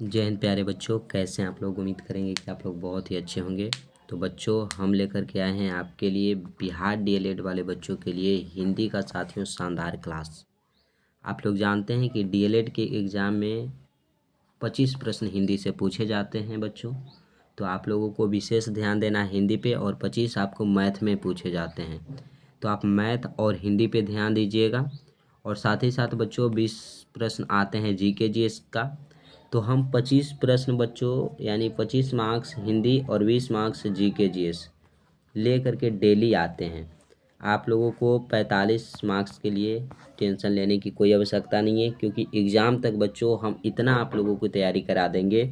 जय हिंद प्यारे बच्चों, कैसे हैं आप लोग। उम्मीद करेंगे कि आप लोग बहुत ही अच्छे होंगे। तो बच्चों, हम लेकर के आए हैं आपके लिए बिहार डीएलएड वाले बच्चों के लिए हिंदी का साथियों शानदार क्लास। आप लोग जानते हैं कि डीएलएड के एग्ज़ाम में 25 प्रश्न हिंदी से पूछे जाते हैं बच्चों। तो आप लोगों को विशेष ध्यान देना है हिंदी पे, और 25 आपको मैथ में पूछे जाते हैं। तो आप मैथ और हिंदी पे ध्यान दीजिएगा। और साथ ही साथ बच्चों 20 प्रश्न आते हैं जीके जीएस का। तो हम 25 प्रश्न बच्चों यानी 25 मार्क्स हिंदी और 20 मार्क्स जीके जीएस ले करके डेली आते हैं। आप लोगों को 45 मार्क्स के लिए टेंशन लेने की कोई आवश्यकता नहीं है, क्योंकि एग्ज़ाम तक बच्चों हम इतना आप लोगों को तैयारी करा देंगे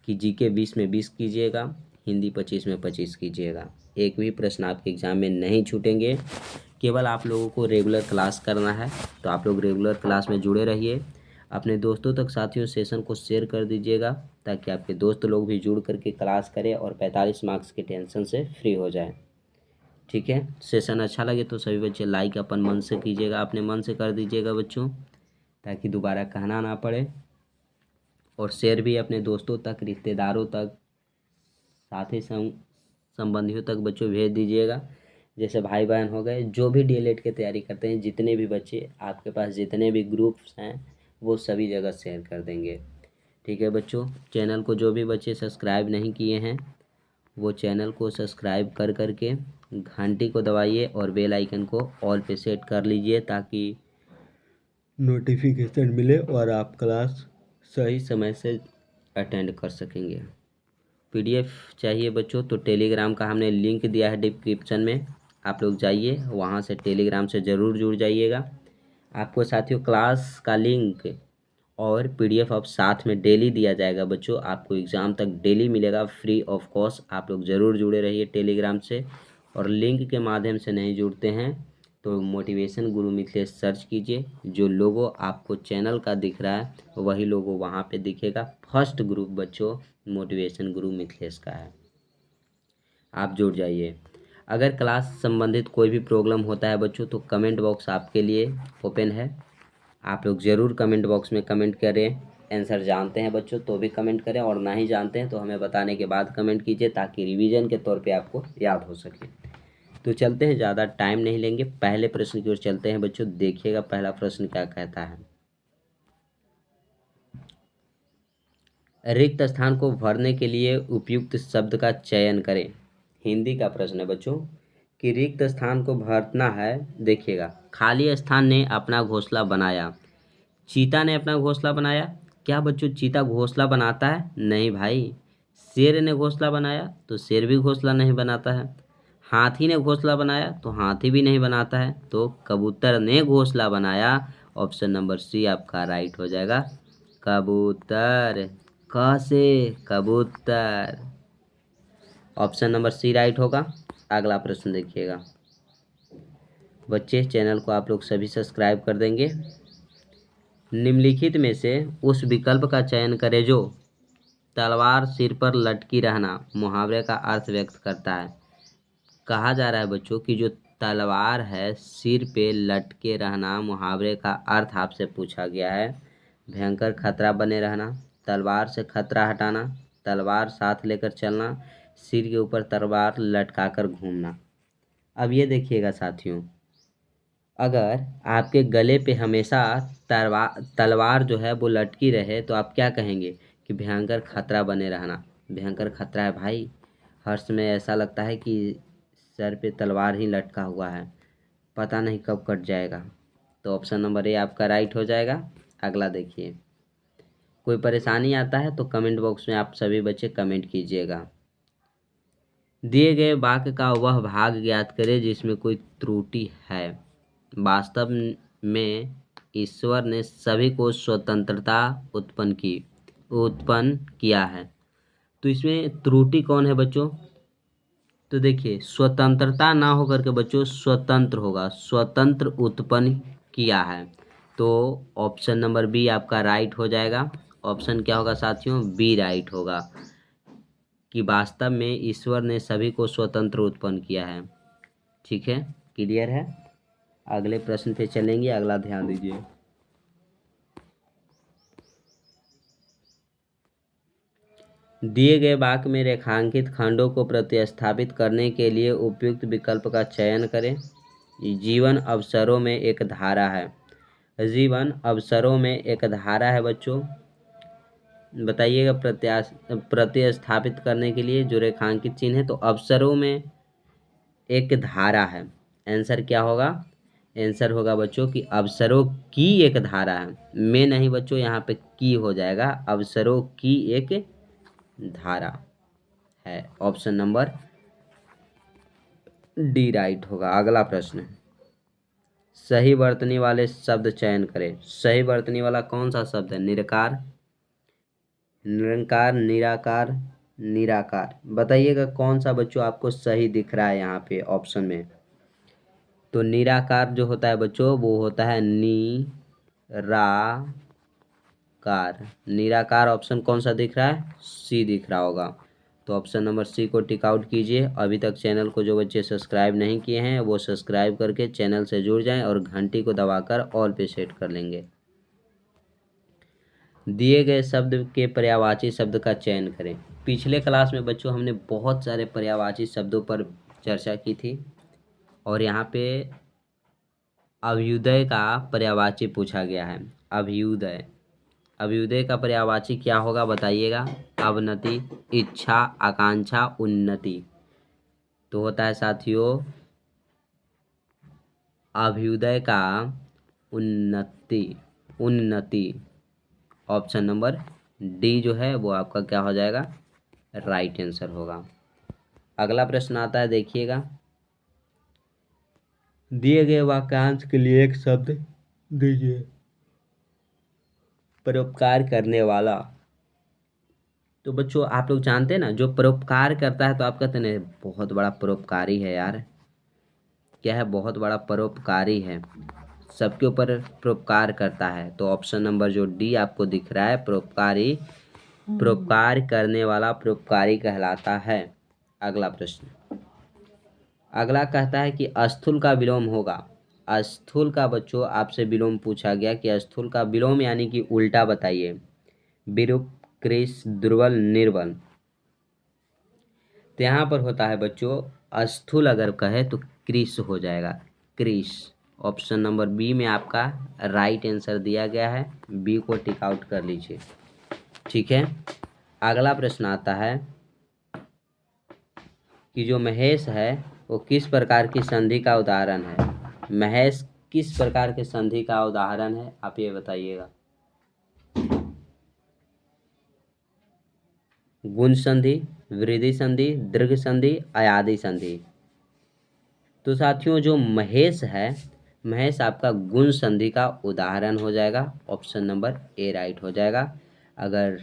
कि जीके 20 में 20 कीजिएगा, हिंदी 25 में 25 कीजिएगा। एक भी प्रश्न आपके एग्ज़ाम में नहीं छूटेंगे। केवल आप लोगों को रेगुलर क्लास करना है। तो आप लोग रेगुलर क्लास में जुड़े रहिए। अपने दोस्तों तक साथियों सेशन को शेयर कर दीजिएगा, ताकि आपके दोस्त लोग भी जुड़ करके क्लास करें और 45 मार्क्स के टेंशन से फ्री हो जाए। ठीक है, सेशन अच्छा लगे तो सभी बच्चे लाइक अपन मन से कीजिएगा, अपने मन से कर दीजिएगा बच्चों, ताकि दोबारा कहना ना पड़े। और शेयर भी अपने दोस्तों तक, रिश्तेदारों तक, साथी संबंधियों तक बच्चों भेज दीजिएगा। जैसे भाई बहन हो गए, जो भी डीएलएड की तैयारी करते हैं, जितने भी बच्चे आपके पास, जितने भी ग्रुप्स हैं, वो सभी जगह शेयर कर देंगे। ठीक है बच्चों, चैनल को जो भी बच्चे सब्सक्राइब नहीं किए हैं, वो चैनल को सब्सक्राइब कर करके घंटी को दबाइए और बेल आइकन को ऑल पे सेट कर लीजिए, ताकि नोटिफिकेशन मिले और आप क्लास सही समय से अटेंड कर सकेंगे। पीडीएफ चाहिए बच्चों तो टेलीग्राम का हमने लिंक दिया है डिस्क्रिप्शन में, आप लोग जाइए वहाँ से, टेलीग्राम से ज़रूर जुड़ जाइएगा। आपको साथियों क्लास का लिंक और पीडीएफ अब साथ में डेली दिया जाएगा बच्चों। आपको एग्ज़ाम तक डेली मिलेगा फ्री ऑफ कॉस्ट। आप लोग ज़रूर जुड़े रहिए टेलीग्राम से। और लिंक के माध्यम से नहीं जुड़ते हैं तो मोटिवेशन गुरु मिथिलेश सर्च कीजिए। जो लोगो आपको चैनल का दिख रहा है वही लोगो वहाँ पे दिखेगा। फर्स्ट ग्रुप बच्चों मोटिवेशन गुरु मिथिलेश का है, आप जुड़ जाइए। अगर क्लास संबंधित कोई भी प्रॉब्लम होता है बच्चों, तो कमेंट बॉक्स आपके लिए ओपन है। आप लोग ज़रूर कमेंट बॉक्स में कमेंट करें। आंसर जानते हैं बच्चों तो भी कमेंट करें, और ना ही जानते हैं तो हमें बताने के बाद कमेंट कीजिए, ताकि रिवीजन के तौर पे आपको याद हो सके। तो चलते हैं, ज़्यादा टाइम नहीं लेंगे, पहले प्रश्न की ओर चलते हैं बच्चों। देखिएगा पहला प्रश्न क्या कहता है। रिक्त स्थान को भरने के लिए उपयुक्त शब्द का चयन करें। हिंदी का प्रश्न है बच्चों कि रिक्त स्थान को भरना है। देखिएगा, खाली स्थान ने अपना घोंसला बनाया। चीता ने अपना घोंसला बनाया। क्या बच्चों चीता घोंसला बनाता है? नहीं भाई। शेर ने घोंसला बनाया तो शेर भी घोंसला नहीं बनाता है। हाथी ने घोंसला बनाया तो हाथी भी नहीं बनाता है। तो कबूतर ने घोंसला बनाया। ऑप्शन नंबर सी आपका राइट हो जाएगा, कबूतर। क से कबूतर, ऑप्शन नंबर सी राइट होगा। अगला प्रश्न देखिएगा बच्चे, चैनल को आप लोग सभी सब्सक्राइब कर देंगे। निम्नलिखित में से उस विकल्प का चयन करें जो तलवार सिर पर लटकी रहना मुहावरे का अर्थ व्यक्त करता है। कहा जा रहा है बच्चों कि जो तलवार है सिर पे लटके रहना, मुहावरे का अर्थ आपसे पूछा गया है। भयंकर खतरा बने रहना, तलवार से खतरा हटाना, तलवार साथ लेकर चलना, सिर के ऊपर तलवार लटकाकर घूमना। अब ये देखिएगा साथियों, अगर आपके गले पे हमेशा तलवार जो है वो लटकी रहे तो आप क्या कहेंगे कि भयंकर खतरा बने रहना। भयंकर खतरा है भाई, हर समय ऐसा लगता है कि सर पे तलवार ही लटका हुआ है, पता नहीं कब कट जाएगा। तो ऑप्शन नंबर ए आपका राइट हो जाएगा। अगला देखिए, कोई परेशानी आता है तो कमेंट बॉक्स में आप सभी बच्चे कमेंट कीजिएगा। दिए गए वाक्य का वह भाग ज्ञात करें जिसमें कोई त्रुटि है। वास्तव में ईश्वर ने सभी को स्वतंत्रता उत्पन्न किया है। तो इसमें त्रुटि कौन है बच्चों? तो देखिए, स्वतंत्रता ना होकर के बच्चों स्वतंत्र होगा, स्वतंत्र उत्पन्न किया है। तो ऑप्शन नंबर बी आपका राइट हो जाएगा। ऑप्शन क्या होगा साथियों? बी राइट होगा, कि वास्तव में ईश्वर ने सभी को स्वतंत्र उत्पन्न किया है। ठीक है, क्लियर है। अगले प्रश्न पे चलेंगे, अगला ध्यान दीजिए। दिए गए वाक्य में रेखांकित खंडों को प्रतिस्थापित करने के लिए उपयुक्त विकल्प का चयन करें। जीवन अवसरों में एक धारा है। जीवन अवसरों में एक धारा है बच्चों। बताइएगा प्रतिस्थापित करने के लिए जो रेखांकित चिन्ह है, तो अवसरों में एक धारा है। आंसर क्या होगा? आंसर होगा बच्चों कि अवसरों की एक धारा है। में नहीं बच्चों, यहाँ पे की हो जाएगा। अवसरों की एक धारा है। ऑप्शन नंबर डी राइट होगा। अगला प्रश्न, सही वर्तनी वाले शब्द चयन करें। सही वर्तनी वाला कौन सा शब्द है? निरकार, निरंकार, निराकार, निराकार। बताइएगा कौन सा बच्चों आपको सही दिख रहा है यहाँ पे ऑप्शन में। तो निराकार जो होता है बच्चों वो होता है कार। निराकार ऑप्शन कौन सा दिख रहा है? सी दिख रहा होगा। तो ऑप्शन नंबर सी को टिक आउट कीजिए। अभी तक चैनल को जो बच्चे सब्सक्राइब नहीं किए हैं वो सब्सक्राइब करके चैनल से जुड़ जाएं और घंटी को दबाकर ऑल पे सेट कर लेंगे। दिए गए शब्द के पर्यायवाची शब्द का चयन करें। पिछले क्लास में बच्चों हमने बहुत सारे पर्यायवाची शब्दों पर चर्चा की थी और यहाँ पे अभ्युदय का पर्यायवाची पूछा गया है। अभ्युदय, अभ्युदय का पर्यायवाची क्या होगा बताइएगा? अवनति, इच्छा, आकांक्षा, उन्नति। तो होता है साथियों अभ्युदय का उन्नति, उन्नति। ऑप्शन नंबर डी जो है वो आपका क्या हो जाएगा? राइट आंसर होगा। अगला प्रश्न आता है, देखिएगा। दिए गए वाक्यांश के लिए एक शब्द दीजिए। परोपकार करने वाला। तो बच्चों आप लोग जानते हैं ना, जो परोपकार करता है तो आप कहते हैं बहुत बड़ा परोपकारी है यार। क्या है? बहुत बड़ा परोपकारी है, सबके ऊपर परोपकार करता है। तो ऑप्शन नंबर जो डी आपको दिख रहा है, परोपकारी, परोपकार करने वाला परोपकारी कहलाता है। अगला प्रश्न, अगला कहता है कि स्थूल का विलोम होगा। स्थूल का बच्चों आपसे विलोम पूछा गया कि स्थूल का विलोम यानी कि उल्टा बताइए। विरूप, कृश, दुर्बल, निर्बल। तो यहाँ पर होता है बच्चों स्थूल अगर कहे तो कृश हो जाएगा, कृश। ऑप्शन नंबर बी में आपका राइट आंसर दिया गया है। बी को टिक आउट कर लीजिए। ठीक है। अगला प्रश्न आता है कि जो महेश है वो किस प्रकार की संधि का उदाहरण है। महेश किस प्रकार के संधि का उदाहरण है, आप ये बताइएगा। गुण संधि, वृद्धि संधि, दीर्घ संधि, अयादि संधि। तो साथियों जो महेश है, महेश आपका गुण संधि का उदाहरण हो जाएगा। ऑप्शन नंबर ए राइट हो जाएगा। अगर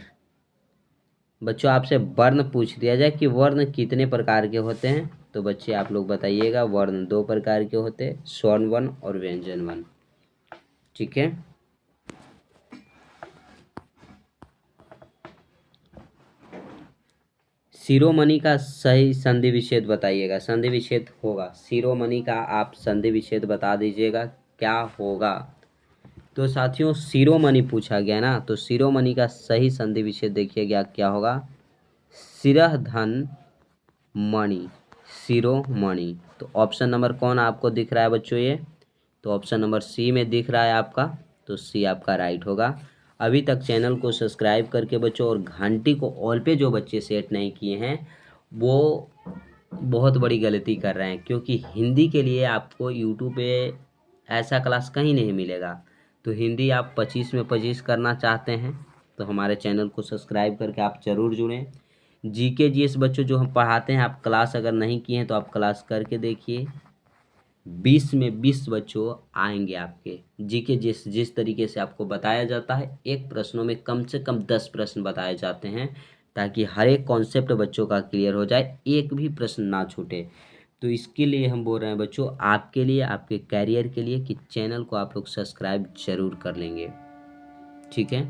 बच्चों आपसे वर्ण पूछ दिया जाए कि वर्ण कितने प्रकार के होते हैं, तो बच्चे आप लोग बताइएगा वर्ण 2 प्रकार के होते हैं, स्वर्ण वर्ण और व्यंजन वर्ण। ठीक है। शिरोमणि का सही संधि विच्छेद बताइएगा। संधि विच्छेद होगा शिरोमणि का, आप संधि विच्छेद बता दीजिएगा क्या होगा। तो साथियों शिरोमणि पूछा गया ना, तो शिरोमणि का सही संधि विच्छेद देखिएगा क्या होगा। शिरः धन मणि, शिरोमणि। तो ऑप्शन नंबर कौन आपको दिख रहा है बच्चों ये? तो ऑप्शन नंबर सी में दिख रहा है आपका, तो सी आपका राइट होगा। अभी तक चैनल को सब्सक्राइब करके बच्चों और घंटी को ऑल पे जो बच्चे सेट नहीं किए हैं वो बहुत बड़ी गलती कर रहे हैं, क्योंकि हिंदी के लिए आपको यूट्यूब पे ऐसा क्लास कहीं नहीं मिलेगा। तो हिंदी आप 25 में 25 करना चाहते हैं तो हमारे चैनल को सब्सक्राइब करके आप ज़रूर जुड़ें। जीके जीएस बच्चों जो हम पढ़ाते हैं, आप क्लास अगर नहीं किए हैं तो आप क्लास करके देखिए। 20 में 20 बच्चों आएंगे आपके। जीके जिस तरीके से आपको बताया जाता है, एक प्रश्नों में कम से कम 10 प्रश्न बताए जाते हैं ताकि हर एक कॉन्सेप्ट बच्चों का क्लियर हो जाए, एक भी प्रश्न ना छूटे। तो इसके लिए हम बोल रहे हैं बच्चों आपके लिए, आपके कैरियर के लिए, कि चैनल को आप लोग सब्सक्राइब जरूर कर लेंगे। ठीक है।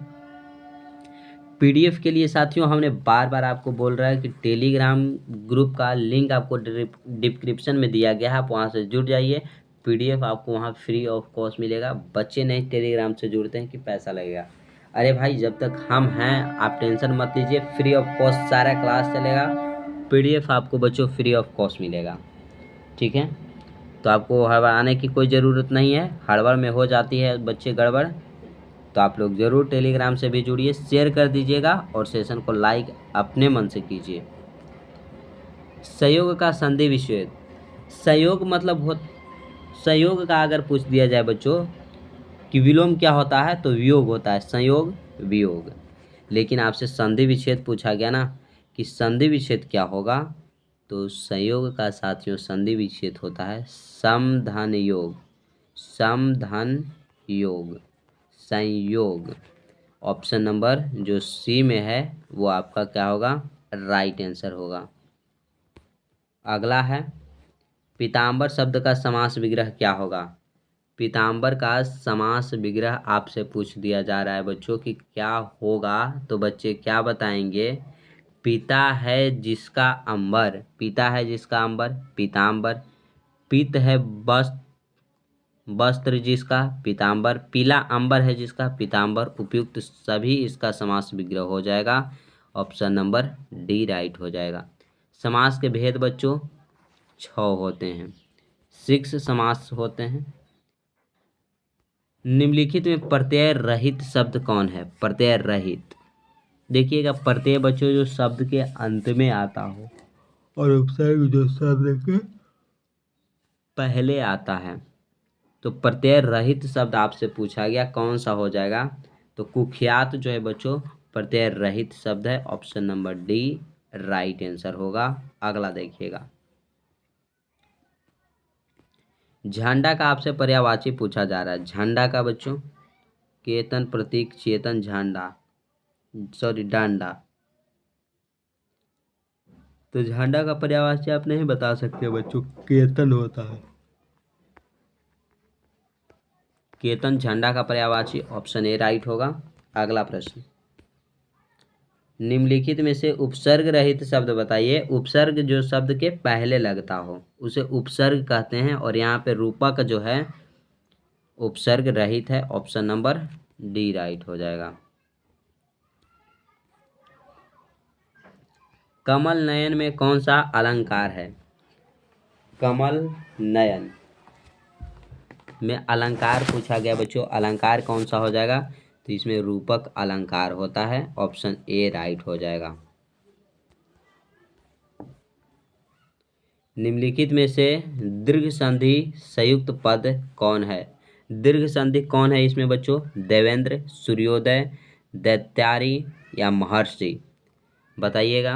पीडीएफ के लिए साथियों हमने बार बार आपको बोल रहा है कि टेलीग्राम ग्रुप का लिंक आपको डिस्क्रिप्शन में दिया गया है, आप वहाँ से जुड़ जाइए। पीडीएफ आपको वहाँ फ्री ऑफ कॉस्ट मिलेगा। बच्चे नहीं टेलीग्राम से जुड़ते हैं कि पैसा लगेगा। अरे भाई जब तक हम हैं आप टेंशन मत लीजिए, फ्री ऑफ कॉस्ट सारा क्लास चलेगा, पीडीएफ आपको बच्चों फ्री ऑफ कॉस्ट मिलेगा। ठीक है, तो आपको हड़बड़ाने की कोई ज़रूरत नहीं है, हड़बड़ में हो जाती है बच्चे गड़बड़। तो आप लोग ज़रूर टेलीग्राम से भी जुड़िए, शेयर कर दीजिएगा और सेशन को लाइक अपने मन से कीजिए। सहयोग का संधि विच्छेद, सहयोग मतलब सहयोग का अगर पूछ दिया जाए बच्चों कि विलोम क्या होता है तो वियोग होता है, संयोग वियोग। लेकिन आपसे संधि विच्छेद पूछा गया ना कि संधि विच्छेद क्या होगा, तो संयोग का साथियों संधि विच्छेद होता है समधन योग, समधन योग, संयोग। ऑप्शन नंबर जो सी में है वो आपका क्या होगा, राइट आंसर होगा। अगला है पीताम्बर शब्द का समास विग्रह क्या होगा। पीताम्बर का समास विग्रह आपसे पूछ दिया जा रहा है बच्चों कि क्या होगा, तो बच्चे क्या बताएंगे, पीता है जिसका अंबर, पीता है जिसका अंबर पीताम्बर, पीत है वस्त्र जिसका पीताम्बर, पीला अंबर है जिसका पीताम्बर, उपयुक्त सभी इसका समास विग्रह हो जाएगा। ऑप्शन नंबर डी राइट हो जाएगा। समास के भेद बच्चों 6 होते हैं, 6 समास होते हैं। निम्नलिखित में प्रत्यय रहित शब्द कौन है, प्रत्यय रहित। देखिएगा प्रत्यय बच्चों जो शब्द के अंत में आता हो और उपसर्ग जो शब्द के पहले आता है, तो प्रत्यय रहित शब्द आपसे पूछा गया कौन सा हो जाएगा, तो कुख्यात जो है बच्चों प्रत्यय रहित शब्द है। Option number D right answer होगा। अगला देखिएगा, झंडा का आपसे पर्यायवाची पूछा जा रहा है। झंडा का बच्चों केतन प्रतीक चेतन झंडा, सॉरी डांडा, तो झंडा का पर्यायवाची आप नहीं बता सकते बच्चों, केतन होता है, केतन झंडा का पर्यायवाची। ऑप्शन ए राइट होगा। अगला प्रश्न, निम्नलिखित में से उपसर्ग रहित शब्द बताइए। उपसर्ग जो शब्द के पहले लगता हो उसे उपसर्ग कहते हैं, और यहाँ पे रूपक जो है उपसर्ग रहित है। ऑप्शन नंबर डी राइट हो जाएगा। कमल नयन में कौन सा अलंकार है, कमल नयन में अलंकार पूछा गया बच्चों, अलंकार कौन सा हो जाएगा, तो इसमें रूपक अलंकार होता है। ऑप्शन ए राइट हो जाएगा। निम्नलिखित में से दीर्घ संधि संयुक्त पद कौन है, दीर्घ संधि कौन है इसमें बच्चों, देवेंद्र, सूर्योदय, दैत्यारी या महर्षि। बताइएगा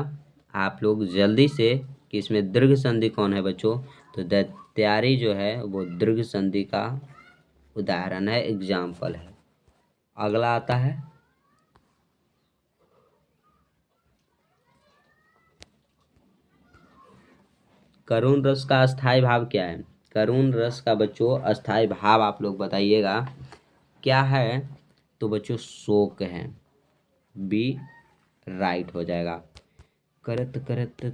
आप लोग जल्दी से कि इसमें दीर्घ संधि कौन है बच्चों, तो दैत्यारी जो है वो दीर्घ संधि का उदाहरण है, एग्जाम्पल है। अगला आता है करुण रस का अस्थाई भाव क्या है। करुण रस का बच्चों अस्थाई भाव आप लोग बताइएगा क्या है, तो बच्चों शोक है, बी राइट हो जाएगा। करत करत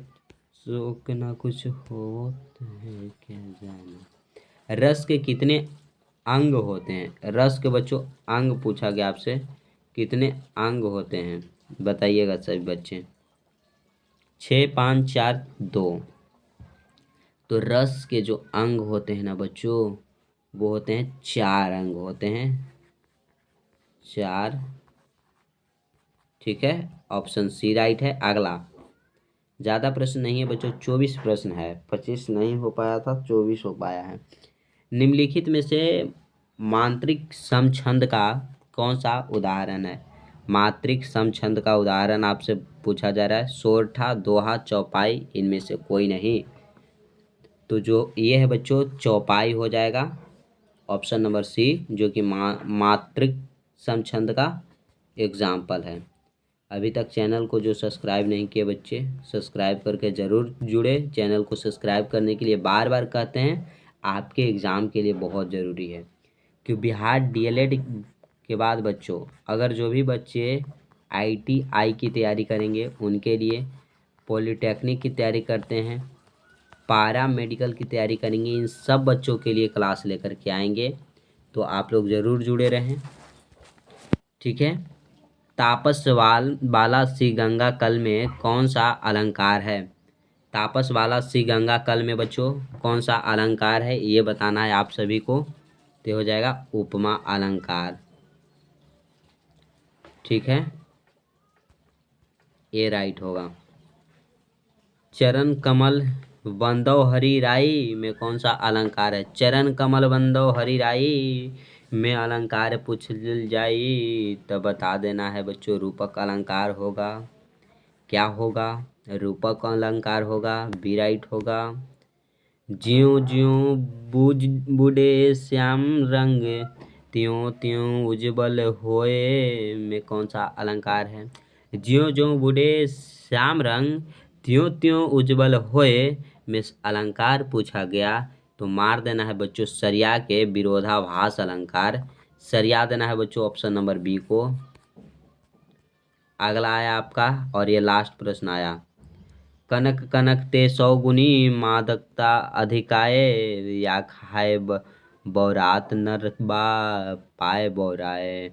शोक ना कुछ होत है क्या जाने। रस के कितने अंग होते हैं, रस के बच्चों अंग पूछा गया आपसे, कितने अंग होते हैं बताइएगा सभी बच्चे, 6 5 4 2। तो रस के जो अंग होते हैं ना बच्चों वो होते हैं 4 अंग होते हैं, 4। ठीक है, ऑप्शन सी राइट है। अगला, ज़्यादा प्रश्न नहीं है बच्चों, 24 प्रश्न है, 25 नहीं हो पाया था, 24 हो पाया है। निम्नलिखित में से मात्रिक समछंद का कौन सा उदाहरण है, मात्रिक समछंद का उदाहरण आपसे पूछा जा रहा है। सोरठा, दोहा, चौपाई, इनमें से कोई नहीं, तो जो ये है बच्चों चौपाई हो जाएगा। ऑप्शन नंबर सी जो कि मात्रिक समछंद का एग्जाम्पल है। अभी तक चैनल को जो सब्सक्राइब नहीं किए बच्चे सब्सक्राइब करके ज़रूर जुड़े। चैनल को सब्सक्राइब करने के लिए बार बार कहते हैं, आपके एग्ज़ाम के लिए बहुत ज़रूरी है। कि बिहार डीएलएड के बाद बच्चों अगर जो भी बच्चे आईटीआई की तैयारी करेंगे उनके लिए, पॉलिटेक्निक की तैयारी करते हैं, पारा मेडिकल की तैयारी करेंगे, इन सब बच्चों के लिए क्लास लेकर के आएंगे, तो आप लोग ज़रूर जुड़े रहें। ठीक है, तापस वाला सी गंगा कल में कौन सा अलंकार है? तापस वाला सी गंगा कल में बच्चों कौन सा अलंकार है ये बताना है आप सभी को। तो हो जाएगा उपमा अलंकार। ठीक है, ये राइट होगा। चरण कमल बंदो हरि राई में कौन सा अलंकार है? चरण कमल बंदो हरि राई में अलंकार पूछ जाई तो बता देना है बच्चों, रूपक अलंकार होगा। क्या होगा? रूपक अलंकार होगा, बी राइट होगा। ज्यों ज्यों बूढ़े श्याम रंग त्यों त्यों उज्जवल होए में कौन सा अलंकार है? ज्यों ज्यों बूढ़े श्याम रंग त्यों त्यों उज्जवल होए में अलंकार पूछा गया तो मार देना है बच्चों सरिया के विरोधाभास अलंकार। सरिया देना है बच्चों ऑप्शन नंबर बी को। अगला आया आपका और ये लास्ट प्रश्न आया। कनक कनक ते सौगुनी मादकता अधिकाय या खाए बौरात नरबा पाए बौराए।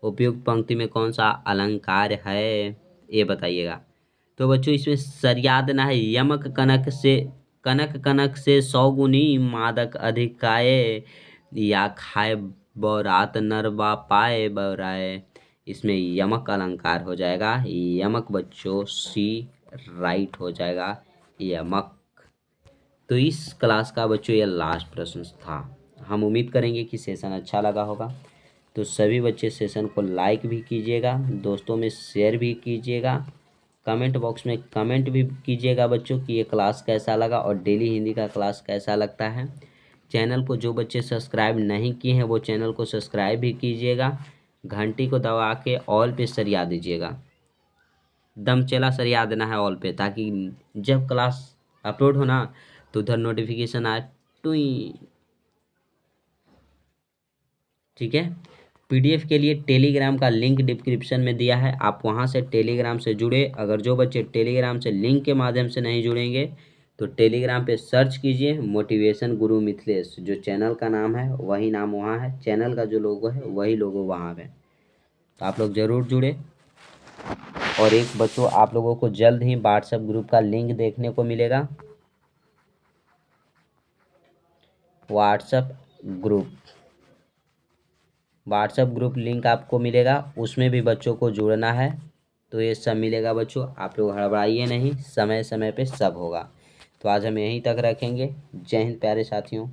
उपयुक्त पंक्ति में कौन सा अलंकार है ये बताइएगा। तो बच्चों इसमें सरिया देना है यमक कनक कनक से सौगुनी मादक अधिकाय या खाए बौरात नरबा पाए बौराए। इसमें यमक अलंकार हो जाएगा। यमक बच्चों सी राइट हो जाएगा, यमक। तो इस क्लास का बच्चों ये लास्ट प्रश्न था। हम उम्मीद करेंगे कि सेशन अच्छा लगा होगा। तो सभी बच्चे सेशन को लाइक भी कीजिएगा, दोस्तों में शेयर भी कीजिएगा, कमेंट बॉक्स में कमेंट भी कीजिएगा बच्चों कि ये क्लास कैसा लगा और डेली हिंदी का क्लास कैसा लगता है। चैनल को जो बच्चे सब्सक्राइब नहीं किए हैं वो चैनल को सब्सक्राइब भी कीजिएगा, घंटी को दबा के ऑल पे सरिया दीजिएगा, दम चला सरिया देना है ऑल पे, ताकि जब क्लास अपलोड हो ना तो उधर नोटिफिकेशन आए टुई। ठीक है, पीडीएफ के लिए टेलीग्राम का लिंक डिस्क्रिप्शन में दिया है, आप वहां से टेलीग्राम से जुड़े। अगर जो बच्चे टेलीग्राम से लिंक के माध्यम से नहीं जुड़ेंगे तो टेलीग्राम पे सर्च कीजिए मोटिवेशन गुरु मिथिलेश, जो चैनल का नाम है वही नाम वहाँ है, चैनल का जो लोगो है वही लोगो वहाँ है। तो आप लोग ज़रूर जुड़े। और एक बच्चों आप लोगों को जल्द ही व्हाट्सएप ग्रुप का लिंक देखने को मिलेगा। व्हाट्सएप ग्रुप लिंक आपको मिलेगा, उसमें भी बच्चों को जुड़ना है। तो ये सब मिलेगा बच्चों, आप लोग हड़बड़ाइए नहीं, समय समय पे सब होगा। तो आज हम यहीं तक रखेंगे। जय हिंद प्यारे साथियों।